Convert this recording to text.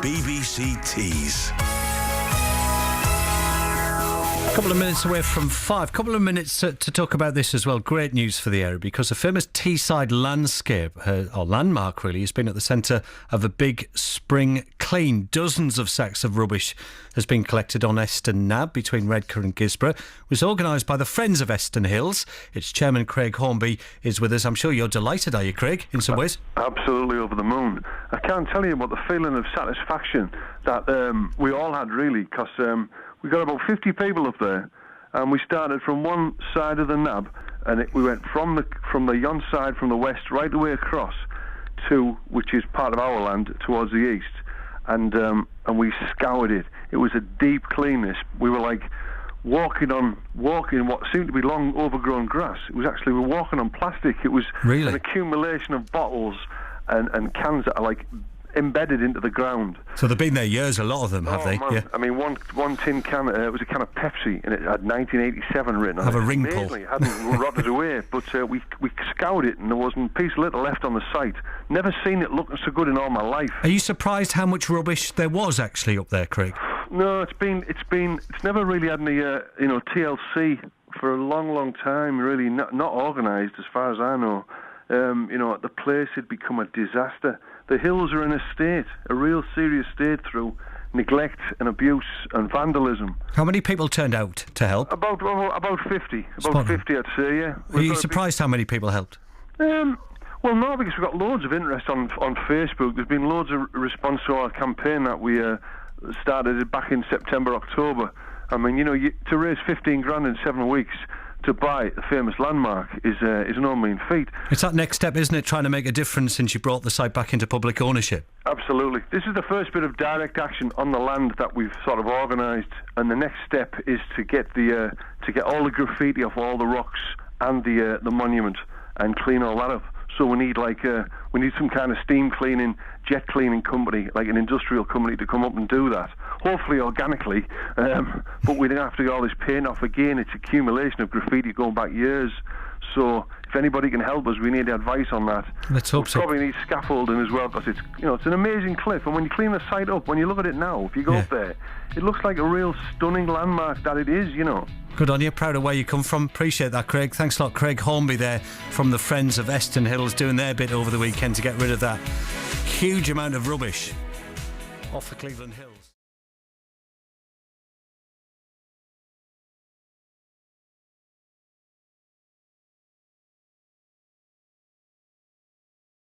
BBC Tees. A couple of minutes away from 5. Couple of minutes to talk about this as well. Great news for the area, because the famous Teesside landscape, or landmark really, has been at the centre of a big spring clean. Dozens of sacks of rubbish has been collected on Eston Nab between Redcar and Gisborough. It was organised by the Friends of Eston Hills. Its chairman, Craig Hornby, is with us. I'm sure you're delighted, are you, Craig, in some ways? Absolutely over the moon. I can't tell you about the feeling of satisfaction that we all had, really, because we got about 50 people up there, and we started from one side of the nab, and we went from the yon side, from the west, right the way across to, which is part of our land, towards the east, and we scoured it. It was a deep cleanness. We were like walking what seemed to be long overgrown grass. It was actually, we were walking on plastic. It was really an accumulation of bottles and cans that are like embedded into the ground. So they've been there years, a lot of them, have they? Man. Yeah. I mean, one tin can, it was a can of Pepsi, and it had 1987 written on it. Have a ring pull. It hadn't rotted away, but we scoured it, and there wasn't a piece of litter left on the site. Never seen it looking so good in all my life. Are you surprised how much rubbish there was actually up there, Craig? No, it's never really had any TLC for a long time. Really, not organised as far as I know. The place had become a disaster. The hills are in a real serious state through neglect and abuse and vandalism. How many people turned out to help? About 50. About 50, I'd say, yeah. Are you surprised how many people helped? Well, no, because we've got loads of interest on Facebook. There's been loads of response to our campaign that we started back in September, October. I mean, to raise 15 grand in 7 weeks to buy the famous landmark is no mean feat. It's that next step, isn't it, trying to make a difference since you brought the site back into public ownership? Absolutely. This is the first bit of direct action on the land that we've sort of organised, and the next step is to get all the graffiti off all the rocks and the monument and clean all that up. So we need some kind of steam cleaning, jet cleaning company, like an industrial company, to come up and do that. Hopefully organically, but we don't have to get all this paint off again. It's accumulation of graffiti going back years. So if anybody can help us, we need advice on that. Let's hope so. Probably need scaffolding as well, because it's an amazing cliff. And when you clean the site up, when you look at it now, if you go up there, it looks like a real stunning landmark that it is. Good on you. Proud of where you come from. Appreciate that, Craig. Thanks a lot. Craig Hornby there from the Friends of Eston Hills, doing their bit over the weekend to get rid of that huge amount of rubbish off the Cleveland Hills.